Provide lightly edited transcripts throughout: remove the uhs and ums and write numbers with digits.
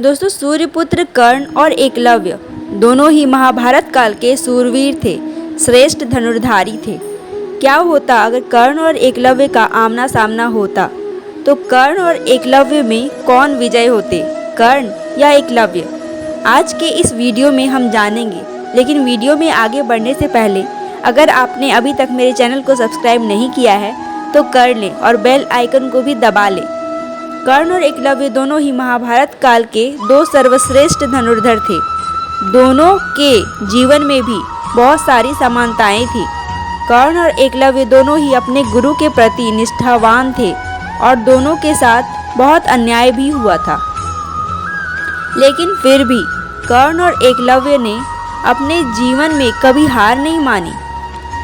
दोस्तों, सूर्यपुत्र कर्ण और एकलव्य दोनों ही महाभारत काल के सूरवीर थे, श्रेष्ठ धनुर्धारी थे। क्या होता अगर कर्ण और एकलव्य का आमना सामना होता? तो कर्ण और एकलव्य में कौन विजय होते, कर्ण या एकलव्य? आज के इस वीडियो में हम जानेंगे। लेकिन वीडियो में आगे बढ़ने से पहले अगर आपने अभी तक मेरे चैनल को सब्सक्राइब नहीं किया है तो कर लें और बेल आइकन को भी दबा लें। कर्ण और एकलव्य दोनों ही महाभारत काल के दो सर्वश्रेष्ठ धनुर्धर थे। दोनों के जीवन में भी बहुत सारी समानताएं थी। कर्ण और एकलव्य दोनों ही अपने गुरु के प्रति निष्ठावान थे और दोनों के साथ बहुत अन्याय भी हुआ था। लेकिन फिर भी कर्ण और एकलव्य ने अपने जीवन में कभी हार नहीं मानी।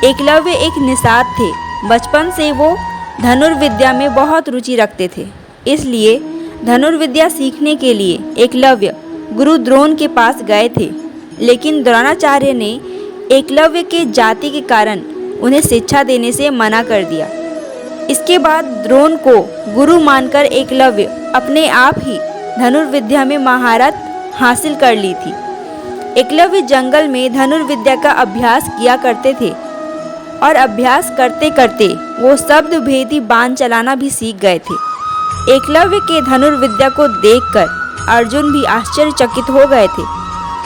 एकलव्य एक निषाद थे। बचपन से वो धनुर्विद्या में बहुत रुचि रखते थे, इसलिए धनुर्विद्या सीखने के लिए एकलव्य गुरु द्रोण के पास गए थे। लेकिन द्रोणाचार्य ने एकलव्य के जाति के कारण उन्हें शिक्षा देने से मना कर दिया। इसके बाद द्रोण को गुरु मानकर एकलव्य अपने आप ही धनुर्विद्या में महारत हासिल कर ली थी। एकलव्य जंगल में धनुर्विद्या का अभ्यास किया करते थे और अभ्यास करते करते वो शब्द भेदी बाण चलाना भी सीख गए थे। एकलव्य के धनुर्विद्या को देखकर अर्जुन भी आश्चर्यचकित हो गए थे।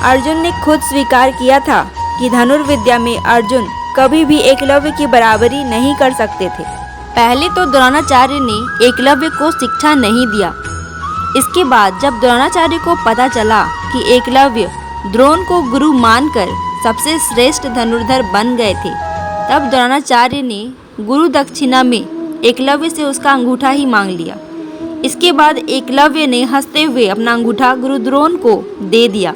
अर्जुन ने खुद स्वीकार किया था कि धनुर्विद्या में अर्जुन कभी भी एकलव्य की बराबरी नहीं कर सकते थे। पहले तो द्रोणाचार्य ने एकलव्य को शिक्षा नहीं दिया। इसके बाद जब द्रोणाचार्य को पता चला कि एकलव्य द्रोण को गुरु मानकर सबसे श्रेष्ठ धनुर्धर बन गए थे, तब द्रोणाचार्य ने गुरु दक्षिणा में एकलव्य से उसका अंगूठा ही मांग लिया। इसके बाद एकलव्य ने हंसते हुए अपना अंगूठा गुरु द्रोण को दे दिया।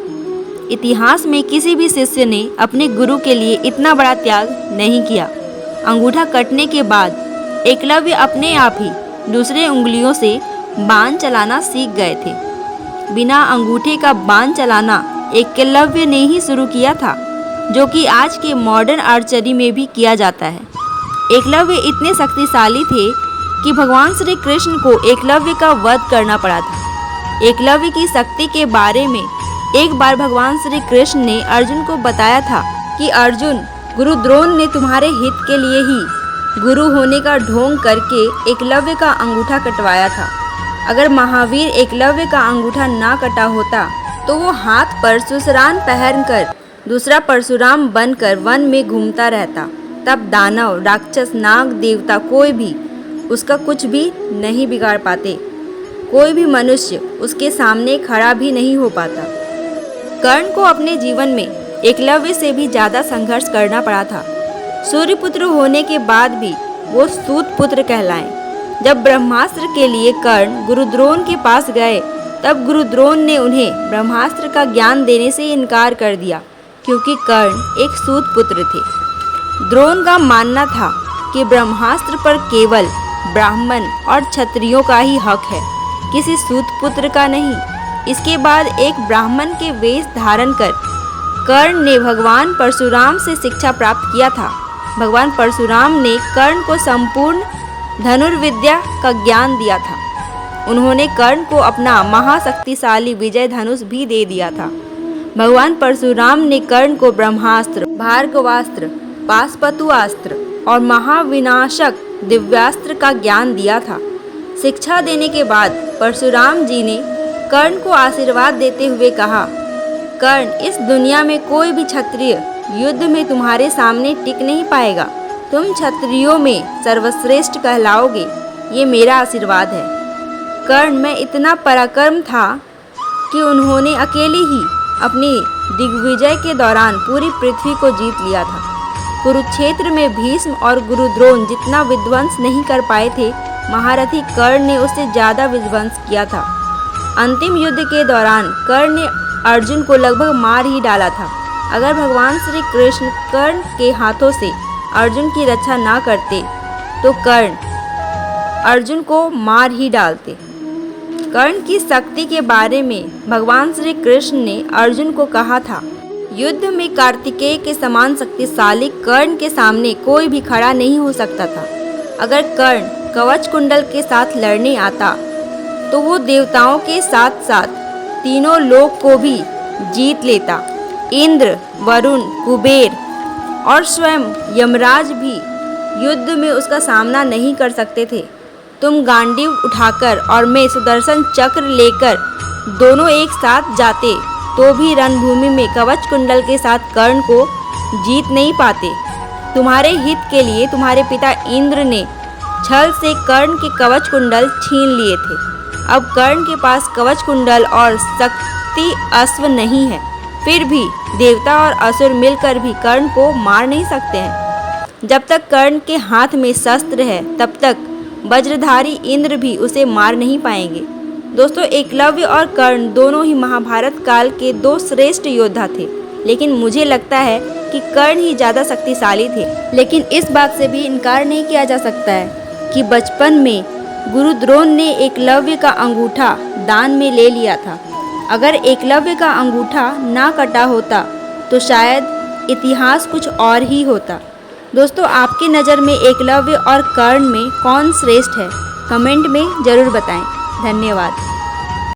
इतिहास में किसी भी शिष्य ने अपने गुरु के लिए इतना बड़ा त्याग नहीं किया। अंगूठा कटने के बाद एकलव्य अपने आप ही दूसरे उंगलियों से बाण चलाना सीख गए थे। बिना अंगूठे का बाण चलाना एकलव्य ने ही शुरू किया था, जो कि आज के मॉडर्न आर्चरी में भी किया जाता है। एकलव्य इतने शक्तिशाली थे कि भगवान श्री कृष्ण को एकलव्य का वध करना पड़ा था। एकलव्य की शक्ति के बारे में एक बार भगवान श्री कृष्ण ने अर्जुन को बताया था कि अर्जुन, गुरु द्रोण ने तुम्हारे हित के लिए ही गुरु होने का ढोंग करके एकलव्य का अंगूठा कटवाया था। अगर महावीर एकलव्य का अंगूठा ना कटा होता तो वो हाथ पर सुसरान पहनकर दूसरा परशुराम बनकर वन में घूमता रहता। तब दानव, राक्षस, नाग, देवता कोई भी उसका कुछ भी नहीं बिगाड़ पाते। कोई भी मनुष्य उसके सामने खड़ा भी नहीं हो पाता। कर्ण को अपने जीवन में एकलव्य से भी ज़्यादा संघर्ष करना पड़ा था। सूर्यपुत्र होने के बाद भी वो सूत पुत्र कहलाए। जब ब्रह्मास्त्र के लिए कर्ण गुरु द्रोण के पास गए, तब गुरु द्रोण ने उन्हें ब्रह्मास्त्र का ज्ञान देने से इनकार कर दिया, क्योंकि कर्ण एक सूत पुत्र थे। द्रोण का मानना था कि ब्रह्मास्त्र पर केवल ब्राह्मण और क्षत्रियों का ही हक है, किसी सूत पुत्र का नहीं। इसके बाद एक ब्राह्मण के वेश धारण कर कर्ण ने भगवान परशुराम से शिक्षा प्राप्त किया था। भगवान परशुराम ने कर्ण को संपूर्ण धनुर्विद्या का ज्ञान दिया था। उन्होंने कर्ण को अपना महाशक्तिशाली विजय धनुष भी दे दिया था। भगवान परशुराम ने कर्ण को ब्रह्मास्त्र, भार्गवास्त्र, पाशुपतास्त्र और महाविनाशक दिव्यास्त्र का ज्ञान दिया था। शिक्षा देने के बाद परशुराम जी ने कर्ण को आशीर्वाद देते हुए कहा, कर्ण, इस दुनिया में कोई भी क्षत्रिय युद्ध में तुम्हारे सामने टिक नहीं पाएगा। तुम क्षत्रियों में सर्वश्रेष्ठ कहलाओगे, ये मेरा आशीर्वाद है। कर्ण में इतना पराक्रम था कि उन्होंने अकेले ही अपनी दिग्विजय के दौरान पूरी पृथ्वी को जीत लिया था। कुरुक्षेत्र में भीष्म और गुरु द्रोण जितना विध्वंस नहीं कर पाए थे, महारथी कर्ण ने उससे ज़्यादा विध्वंस किया था। अंतिम युद्ध के दौरान कर्ण ने अर्जुन को लगभग मार ही डाला था। अगर भगवान श्री कृष्ण कर्ण के हाथों से अर्जुन की रक्षा ना करते तो कर्ण अर्जुन को मार ही डालते। कर्ण की शक्ति के बारे में भगवान श्री कृष्ण ने अर्जुन को कहा था, युद्ध में कार्तिकेय के समान शक्तिशाली कर्ण के सामने कोई भी खड़ा नहीं हो सकता था। अगर कर्ण कवच कुंडल के साथ लड़ने आता तो वो देवताओं के साथ साथ तीनों लोक को भी जीत लेता। इंद्र, वरुण, कुबेर और स्वयं यमराज भी युद्ध में उसका सामना नहीं कर सकते थे। तुम गांडीव उठाकर और मैं सुदर्शन चक्र लेकर दोनों एक साथ जाते तो भी रणभूमि में कवच कुंडल के साथ कर्ण को जीत नहीं पाते। तुम्हारे हित के लिए तुम्हारे पिता इंद्र ने छल से कर्ण के कवच कुंडल छीन लिए थे। अब कर्ण के पास कवच कुंडल और शक्ति अश्व नहीं है, फिर भी देवता और असुर मिलकर भी कर्ण को मार नहीं सकते हैं। जब तक कर्ण के हाथ में शस्त्र है तब तक वज्रधारी इंद्र भी उसे मार नहीं पाएंगे। दोस्तों, एकलव्य और कर्ण दोनों ही महाभारत काल के दो श्रेष्ठ योद्धा थे, लेकिन मुझे लगता है कि कर्ण ही ज़्यादा शक्तिशाली थे। लेकिन इस बात से भी इनकार नहीं किया जा सकता है कि बचपन में गुरु द्रोण ने एकलव्य का अंगूठा दान में ले लिया था। अगर एकलव्य का अंगूठा ना कटा होता तो शायद इतिहास कुछ और ही होता। दोस्तों, आपकी नज़र में एकलव्य और कर्ण में कौन श्रेष्ठ है? कमेंट में ज़रूर बताएं। धन्यवाद।